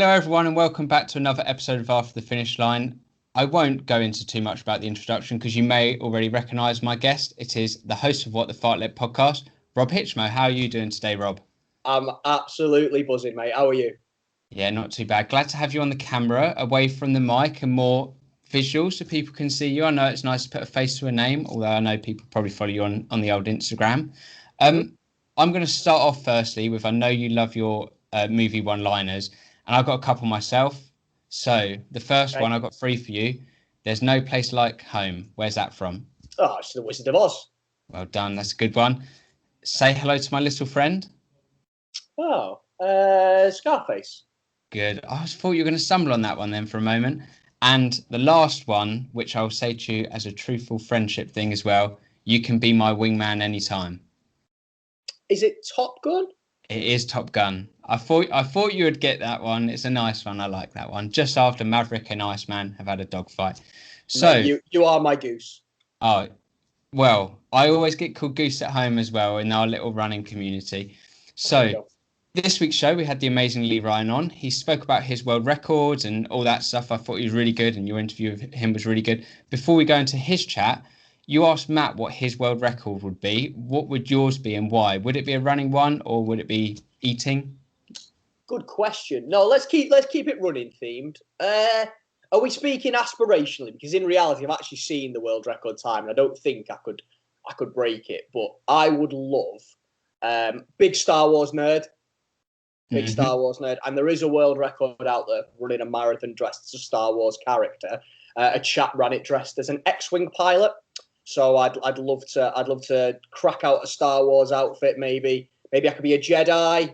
Hello, everyone, and welcome back to another episode of After the Finish Line. I won't go into too much about the introduction because you may already recognise my guest. It is the host of What the Fartlet podcast, Rob Hitchmo. How are you doing today, Rob? I'm absolutely buzzing, mate. How are you? Yeah, not too bad. Glad to have you on the camera, away from the mic and more visual so people can see you. I know it's nice to put a face to a name, although I know people probably follow you on the old Instagram. I'm going to start off firstly with, I know you love your movie one-liners, and I've got a couple myself. So the first one, I've got three for you. There's no place like home. Where's that from? Oh, it's the Wizard of Oz. Well done. That's a good one. Say hello to my little friend. Oh, Scarface. Good. I thought you were going to stumble on that one then for a moment. And the last one, which I'll say to you as a truthful friendship thing as well, you can be my wingman anytime. Is it Top Gun? It is Top Gun. I thought you would get that one. It's a nice one. I like that one. Just after Maverick and Iceman have had a dogfight. So you are my goose. Oh, well, I always get called Goose at home as well in our little running community. So this week's show, we had the amazing Lee Ryan on. He spoke about his world records and all that stuff. I thought he was really good, and your interview of him was really good. Before we go into his chat, you asked Matt what his world record would be. What would yours be and why? Would it be a running one or would it be eating? Good question. No, let's keep it running themed. Are we speaking aspirationally? Because in reality, I've actually seen the world record time, and I don't think I could break it. But I would love big Star Wars nerd. Star Wars nerd, and there is a world record out there running a marathon dressed as a Star Wars character. A chap ran it dressed as an X-wing pilot. So I'd love to crack out a Star Wars outfit. Maybe I could be a Jedi.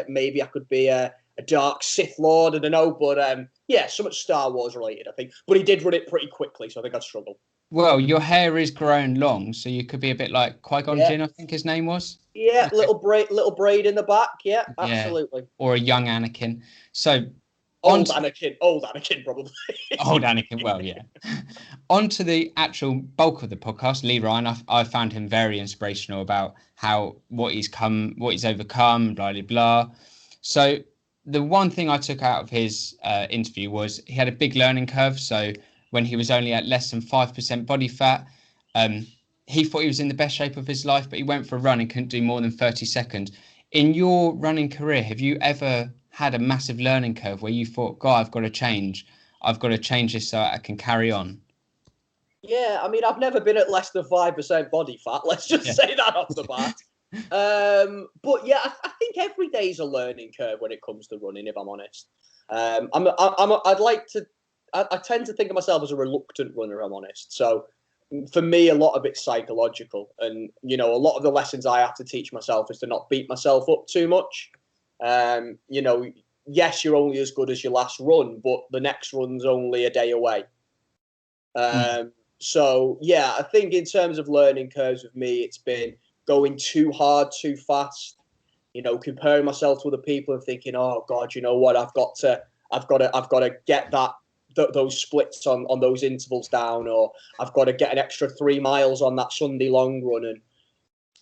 Maybe I could be a dark Sith Lord. I don't know, but yeah, so much Star Wars related, I think. But he did run it pretty quickly, so I think I'd struggle. Well, your hair is grown long, so you could be a bit like Qui-Gon Jinn, I think his name was. Yeah, little braid in the back. Yeah, absolutely. Yeah. Or a young Anakin. So old Anakin, probably. Old Anakin, well, yeah. On to the actual bulk of the podcast. Lee Ryan, I found him very inspirational about what he's overcome, blah blah blah. So the one thing I took out of his interview was he had a big learning curve. So when he was only at less than 5% body fat, he thought he was in the best shape of his life, but he went for a run and couldn't do more than 30 seconds. In your running career, have you ever had a massive learning curve where you thought, God, I've got to change this so I can carry on? Yeah, I mean, I've never been at less than 5% body fat. Let's just say that off the bat. But yeah, I think every day is a learning curve when it comes to running, if I'm honest. I tend to think of myself as a reluctant runner, I'm honest. So for me, a lot of it's psychological. And, a lot of the lessons I have to teach myself is to not beat myself up too much. Yes, you're only as good as your last run, but the next run's only a day away. So, yeah, I think in terms of learning curves with me, it's been going too hard, too fast, comparing myself to other people and thinking, oh, God, you know what, I've got to get those splits on those intervals down, or I've got to get an extra 3 miles on that Sunday long run. And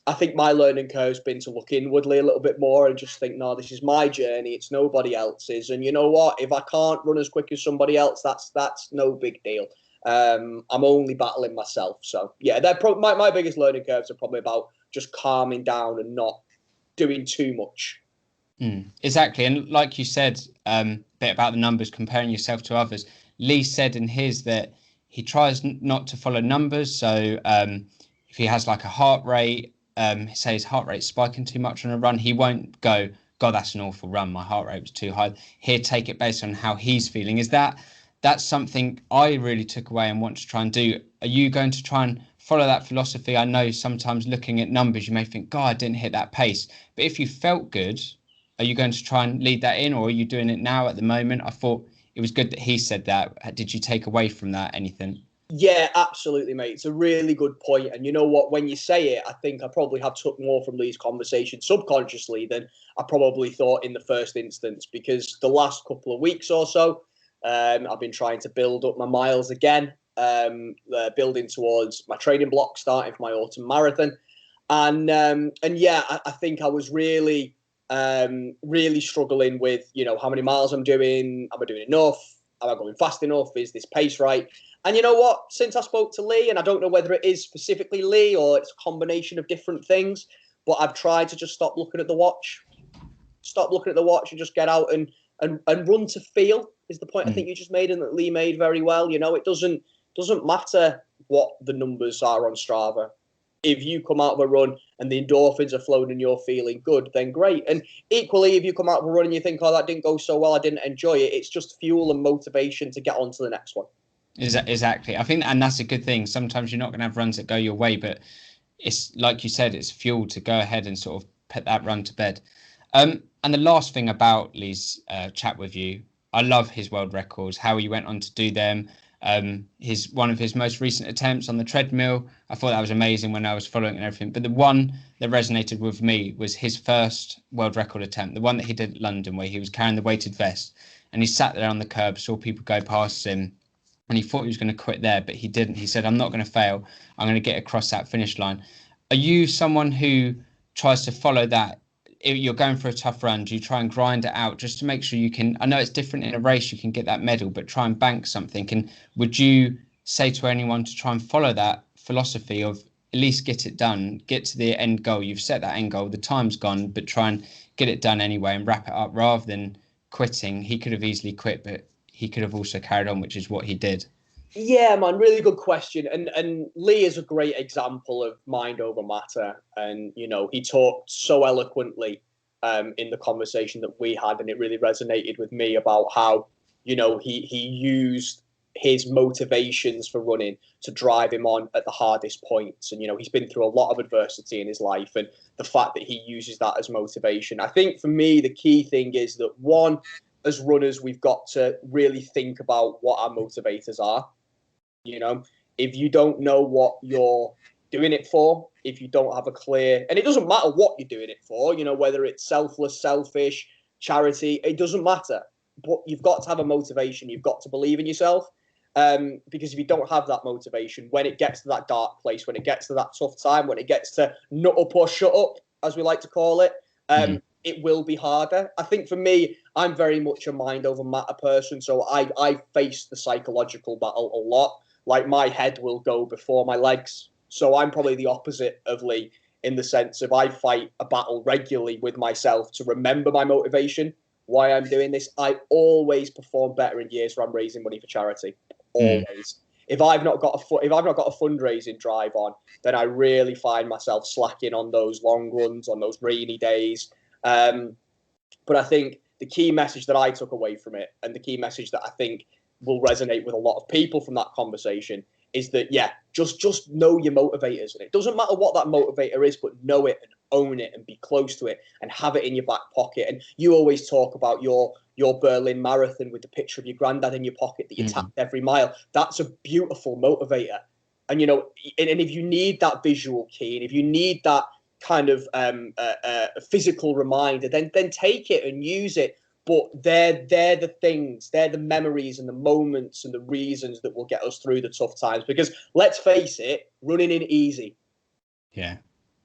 I think my learning curve's been to look inwardly a little bit more and just think, no, this is my journey. It's nobody else's. And you know what? If I can't run as quick as somebody else, that's no big deal. I'm only battling myself. So yeah, my biggest learning curves are probably about just calming down and not doing too much. Exactly. And like you said, a bit about the numbers, comparing yourself to others. Lee said in his that he tries not to follow numbers. So if he has like a heart rate, say his heart rate's spiking too much on a run, he won't go, God, that's an awful run. My heart rate was too high. He'll take it based on how he's feeling. That's something I really took away and want to try and do. Are you going to try and follow that philosophy? I know sometimes looking at numbers, you may think, God, I didn't hit that pace. But if you felt good, are you going to try and lead that in, or are you doing it now at the moment? I thought it was good that he said that. Did you take away from that anything? Yeah, absolutely, mate. It's a really good point. And you know what? When you say it, I think I probably have took more from Lee's conversation subconsciously than I probably thought in the first instance, because the last couple of weeks or so, I've been trying to build up my miles again, building towards my training block, starting for my autumn marathon. And yeah, I think I was really really struggling with, how many miles I'm doing. Am I doing enough? Am I going fast enough? Is this pace right? And you know what? Since I spoke to Lee, and I don't know whether it is specifically Lee or it's a combination of different things, but I've tried to just stop looking at the watch. Stop looking at the watch and just get out and run to feel is the point I think you just made and that Lee made very well. It doesn't matter what the numbers are on Strava. If you come out of a run and the endorphins are flowing and you're feeling good, then great. And equally, if you come out of a run and you think, oh, that didn't go so well, I didn't enjoy it, it's just fuel and motivation to get on to the next one. Exactly. I think, and that's a good thing. Sometimes you're not going to have runs that go your way, but it's like you said, it's fuel to go ahead and sort of put that run to bed. And the last thing about Lee's chat with you, I love his world records, how he went on to do them. One of his most recent attempts on the treadmill, I thought that was amazing when I was following and everything. But the one that resonated with me was his first world record attempt, the one that he did at London, where he was carrying the weighted vest and he sat there on the curb, saw people go past him, and he thought he was going to quit there, but he didn't. He said, I'm not going to fail. I'm going to get across that finish line. Are you someone who tries to follow that? If you're going for a tough run, do you try and grind it out just to make sure you can? I know it's different in a race, you can get that medal, but try and bank something. And would you say to anyone to try and follow that philosophy of at least get it done, get to the end goal? You've set that end goal, the time's gone, but try and get it done anyway and wrap it up rather than quitting. He could have easily quit, but he could have also carried on, which is what he did. Yeah, man, really good question. And Lee is a great example of mind over matter. And, he talked so eloquently in the conversation that we had, and it really resonated with me about how, he used his motivations for running to drive him on at the hardest points. And, he's been through a lot of adversity in his life, and the fact that he uses that as motivation. I think for me, the key thing is that, one, as runners, we've got to really think about what our motivators are. If you don't know what you're doing it for, if you don't have a clear, and it doesn't matter what you're doing it for, whether it's selfless, selfish, charity, it doesn't matter. But you've got to have a motivation. You've got to believe in yourself. Because if you don't have that motivation, when it gets to that dark place, when it gets to that tough time, when it gets to nut up or shut up, as we like to call it, it will be harder. I think for me, I'm very much a mind over matter person. So I face the psychological battle a lot. Like, my head will go before my legs. So I'm probably the opposite of Lee in the sense of I fight a battle regularly with myself to remember my motivation, why I'm doing this. I always perform better in years where I'm raising money for charity. Always. If I've not got a fundraising drive on, then I really find myself slacking on those long runs, on those rainy days. But I think the key message that I took away from it, and the key message that I think will resonate with a lot of people from that conversation, is that, just know your motivators. And it doesn't matter what that motivator is, but know it and own it and be close to it and have it in your back pocket. And you always talk about your Berlin Marathon with the picture of your granddad in your pocket that you tapped every mile. That's a beautiful motivator. And, and if you need that visual key, and if you need that kind of physical reminder, then take it and use it. But they're the things, they're the memories and the moments and the reasons that will get us through the tough times. Because let's face it, running ain't easy. Yeah,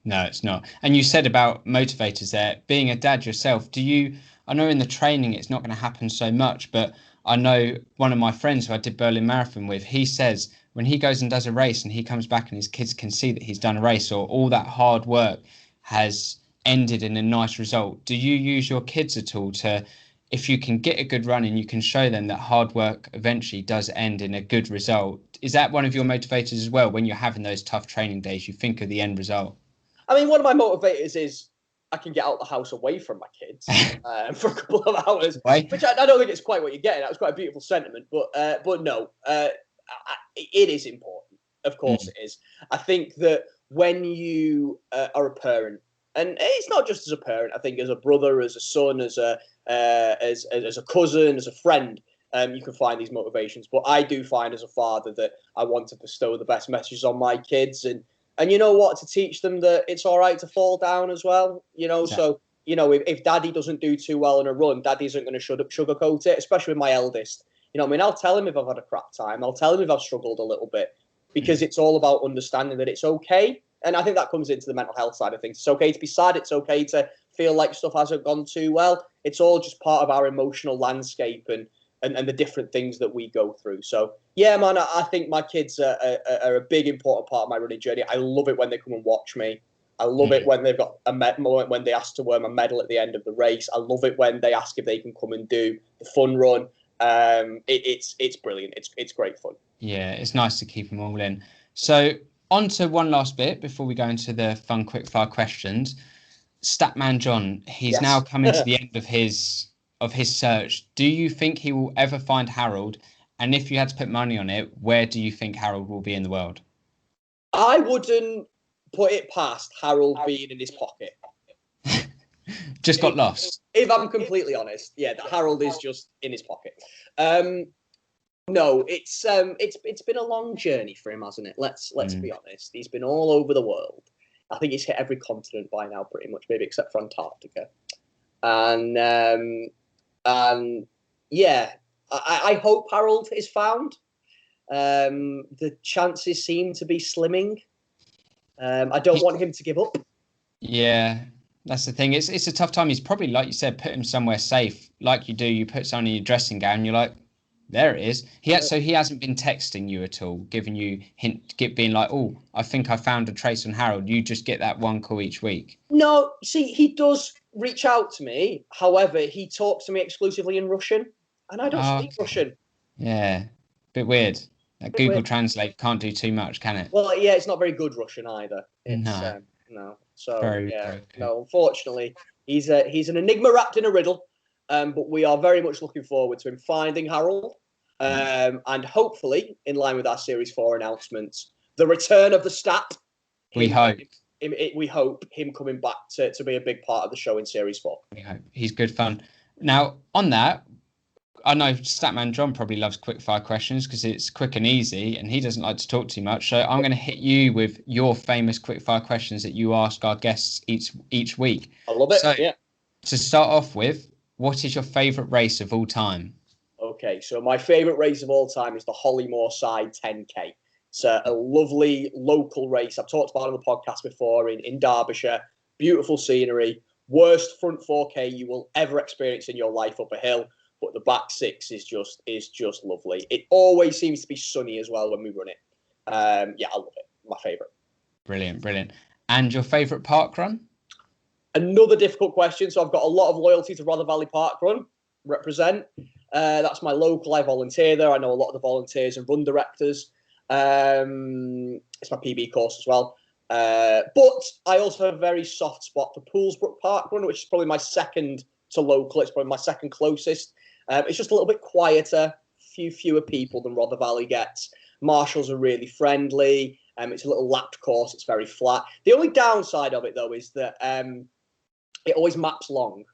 no, it's not. And you said about motivators there, being a dad yourself, I know in the training it's not going to happen so much, but I know one of my friends who I did Berlin Marathon with, he says when he goes and does a race and he comes back and his kids can see that he's done a race or all that hard work has ended in a nice result. Do you use your kids at all to, if you can get a good run and you can show them that hard work eventually does end in a good result? Is that one of your motivators as well? When you're having those tough training days, you think of the end result? I mean, one of my motivators is I can get out the house away from my kids for a couple of hours, which I don't think it's quite what you're getting. That was quite a beautiful sentiment, but no, it is important. Of course it is. I think that when you are a parent, and it's not just as a parent, I think as a brother, as a son, as a cousin, as a friend, you can find these motivations. But I do find as a father that I want to bestow the best messages on my kids, and you know what, to teach them that it's all right to fall down as well. So if daddy doesn't do too well in a run, daddy isn't going to sugarcoat it, especially with my eldest. I'll tell him if I've had a crap time. I'll tell him if I've struggled a little bit, because it's all about understanding that it's okay. And I think that comes into the mental health side of things. It's okay to be sad. It's okay to feel like stuff hasn't gone too well. It's all just part of our emotional landscape and the different things that we go through. So yeah, man, I think my kids are a big important part of my running journey. I love it when they come and watch me. I love it when they've got a medal, when they ask to wear my medal at the end of the race. I love it when they ask if they can come and do the fun run. It's brilliant. It's great fun. Yeah, it's nice to keep them all in. So on to one last bit before we go into the fun quickfire questions. Statman John, he's now coming to the end of his search. Do you think he will ever find Harold? And if you had to put money on it, where do you think Harold will be in the world? I wouldn't put it past Harold being in his pocket. Just got lost. If I'm completely honest, yeah, Harold is just in his pocket. No, it's been a long journey for him, hasn't it? Let's be honest. He's been all over the world. I think he's hit every continent by now, pretty much, maybe except for Antarctica. And yeah, I hope Harold is found. The chances seem to be slimming. I don't want him to give up. Yeah, that's the thing. It's a tough time. He's probably, like you said, put him somewhere safe. Like you do, you put something in your dressing gown, you're like, there it is. So he hasn't been texting you at all, giving you being like, oh, I think I found a trace on Harold. You just get that one call each week. No, see, he does reach out to me. However, he talks to me exclusively in Russian, and I don't speak Russian. Yeah, bit weird. Google Translate can't do too much, can it? Well, yeah, it's not very good Russian either. No. No. So very no. Unfortunately, he's an enigma wrapped in a riddle. But we are very much looking forward to him finding Harold, and hopefully, in line with our Series 4 announcements, the return of the stat. We hope him coming back to be a big part of the show in Series 4. We hope. He's good fun. Now, on that, I know Statman John probably loves quickfire questions because it's quick and easy, and he doesn't like to talk too much. So I'm going to hit you with your famous quickfire questions that you ask our guests each week. I love it. So, yeah. To start off with, what is your favourite race of all time? Okay, so my favourite race of all time is the Hollymore Side 10K. It's a lovely local race. I've talked about it on the podcast before in Derbyshire. Beautiful scenery. Worst front 4K you will ever experience in your life up a hill. But the back 6 is just lovely. It always seems to be sunny as well when we run it. Yeah, I love it. My favourite. Brilliant. And your favourite park run? Another difficult question. So I've got a lot of loyalty to Rother Valley Park Run. Represent. That's my local. I volunteer there. I know a lot of the volunteers and run directors. It's my PB course as well. But I also have a very soft spot for Poolsbrook Park Run, which is probably my second to local. It's probably my second closest. It's just a little bit quieter, fewer people than Rother Valley gets. Marshals are really friendly. It's a little lapped course. It's very flat. The only downside of it, though, is that it always maps long,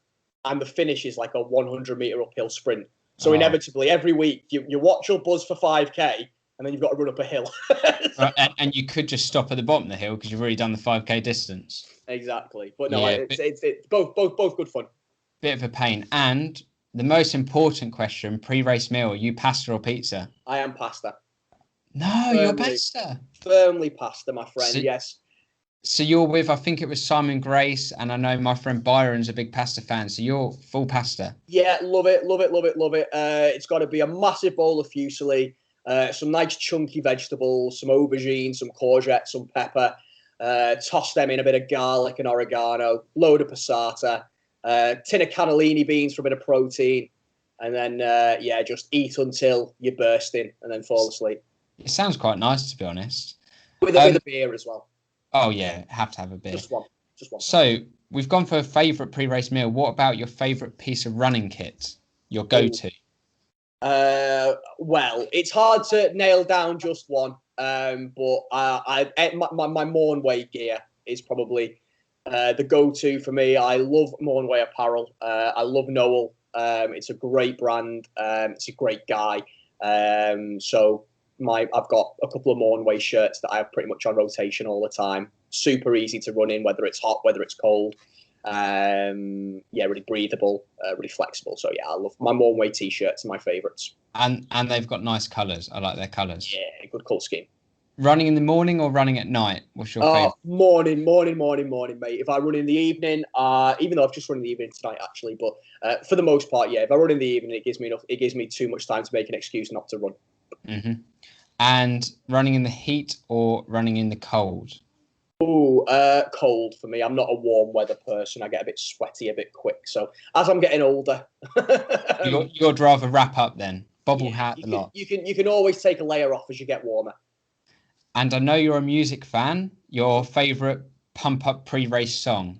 and the finish is like a 100-meter uphill sprint. So inevitably, every week, you watch your buzz for 5K, and then you've got to run up a hill. and you could just stop at the bottom of the hill because you've already done the 5K distance. Exactly. But no, it's both good fun. Bit of a pain. And the most important question, pre-race meal, are you pasta or pizza? I am pasta. No, you're pasta. Firmly pasta, my friend, yes. So you're with, I think it was Simon Grace, and I know my friend Byron's a big pasta fan, so you're full pasta. Yeah, love it. It's got to be a massive bowl of fusilli, some nice chunky vegetables, some aubergine, some courgette, some pepper. Toss them in a bit of garlic and oregano, load of passata, tin of cannellini beans for a bit of protein, and then, just eat until you're bursting and then fall asleep. It sounds quite nice, to be honest. With a beer as well. Oh, yeah, have to have a beer. Just one. So, we've gone for a favourite pre-race meal. What about your favourite piece of running kit? Your go-to? Well, it's hard to nail down just one. But my Mornway gear is probably the go-to for me. I love Mornway apparel. I love Noel. It's a great brand. It's a great guy. So I've got a couple of Mornway shirts that I have pretty much on rotation all the time. Super easy to run in, whether it's hot, whether it's cold. Really breathable, really flexible. So yeah, I love my Mornway t-shirts. Are my favourites. And they've got nice colours. I like their colours. Yeah, good colour scheme. Running in the morning or running at night? What's your favourite? Morning, mate. If I run in the evening, even though I've just run in the evening tonight, actually, but for the most part, yeah. If I run in the evening, it gives me too much time to make an excuse not to run. Mm-hmm. And running in the heat or running in the cold? Cold for me. I'm not a warm weather person. I get a bit sweaty a bit quick. So as I'm getting older, You'd rather wrap up then. Bobble yeah, hat a lot. You can always take a layer off as you get warmer. And I know you're a music fan. Your favourite pump up pre-race song?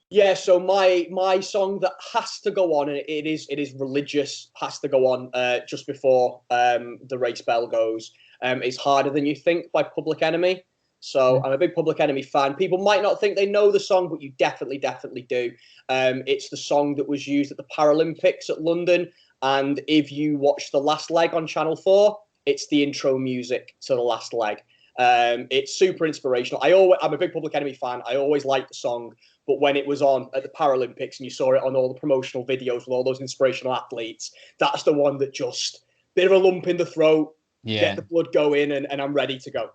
Yeah, so my song that has to go on, and it is religious, has to go on just before the race bell goes. Is Harder Than You Think by Public Enemy. So I'm a big Public Enemy fan. People might not think they know the song, but you definitely do. It's the song that was used at the Paralympics at London, and if you watch the last leg on Channel 4, it's the intro music to the last leg. It's super inspirational. I'm a big Public Enemy fan. I always liked the song, but when it was on at the Paralympics and you saw it on all the promotional videos with all those inspirational athletes, that's the one that just bit of a lump in the throat, get the blood going, and I'm ready to go.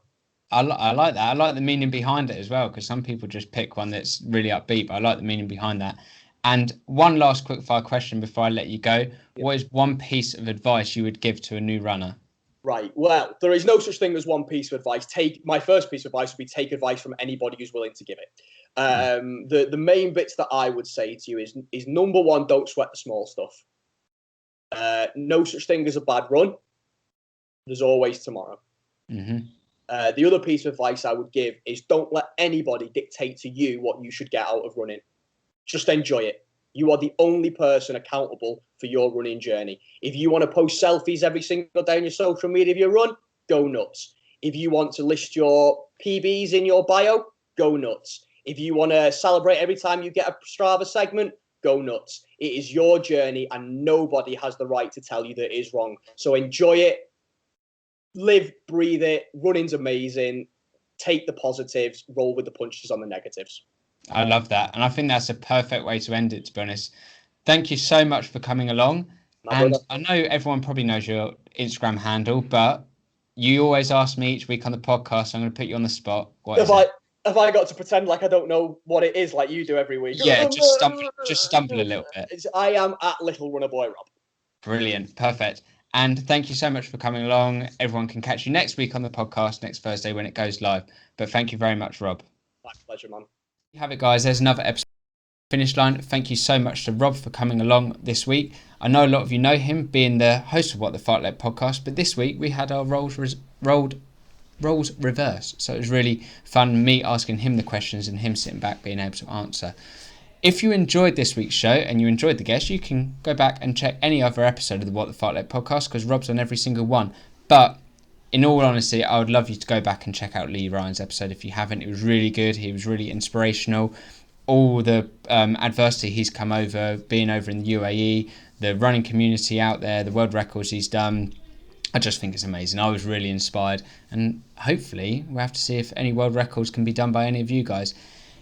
I like that. I like the meaning behind it as well, because some people just pick one that's really upbeat, but I like the meaning behind that. And one last quick fire question before I let you go. Yeah. What is one piece of advice you would give to a new runner? Right. Well, there is no such thing as one piece of advice. My first piece of advice would be take advice from anybody who's willing to give it. The main bits that I would say to you is number one, don't sweat the small stuff. No such thing as a bad run. There's always tomorrow. Mm-hmm. The other piece of advice I would give is don't let anybody dictate to you what you should get out of running. Just enjoy it. You are the only person accountable for your running journey. If you want to post selfies every single day on your social media of your run, go nuts. If you want to list your PBs in your bio, go nuts. If you want to celebrate every time you get a Strava segment, go nuts. It is your journey and nobody has the right to tell you that it is wrong. So enjoy it, live, breathe it. Running's amazing. Take the positives, roll with the punches on the negatives. I love that. And I think that's a perfect way to end it, to be honest. Thank you so much for coming along. And I know everyone probably knows your Instagram handle, but you always ask me each week on the podcast, so I'm going to put you on the spot. Have I got to pretend like I don't know what it is like you do every week? Yeah, just stumble a little bit. I am at Little Runner Boy Rob. Brilliant. Perfect. And thank you so much for coming along. Everyone can catch you next week on the podcast, next Thursday when it goes live. But thank you very much, Rob. My pleasure, man. You have it, guys. There's another episode of Finish Line. Thank you so much to Rob for coming along this week. I know a lot of you know him being the host of What the Fight Led podcast, but this week we had our roles reversed. So it was really fun, me asking him the questions and him sitting back being able to answer. If you enjoyed this week's show and you enjoyed the guest, you can go back and check any other episode of the What the Fight Led podcast, because Rob's on every single one. But in all honesty, I would love you to go back and check out Lee Ryan's episode if you haven't. It was really good. He was really inspirational. All the adversity he's come over, being over in the UAE, the running community out there, the world records he's done. I just think it's amazing. I was really inspired. And hopefully we'll have to see if any world records can be done by any of you guys.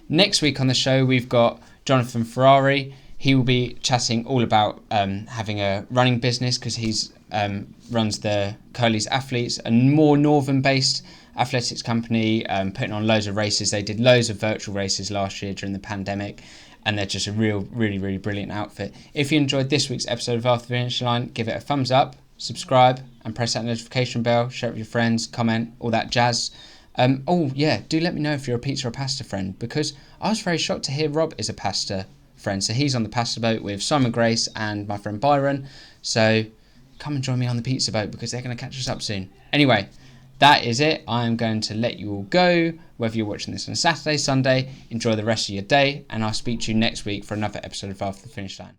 Next week on the show, we've got Jonathan Ferrari. He will be chatting all about having a running business, because he's runs the Curly's Athletes, a more northern-based athletics company, putting on loads of races. They did loads of virtual races last year during the pandemic, and they're just a really brilliant outfit. If you enjoyed this week's episode of After the Finish Line, give it a thumbs up, subscribe, and press that notification bell, share it with your friends, comment, all that jazz. Do let me know if you're a pizza or pasta friend, because I was very shocked to hear Rob is a pasta friend. So he's on the pasta boat with Simon Grace and my friend Byron. So come and join me on the pizza boat, because they're going to catch us up soon. Anyway, that is it. I'm going to let you all go. Whether you're watching this on Saturday, Sunday, enjoy the rest of your day, and I'll speak to you next week for another episode of After the Finish Line.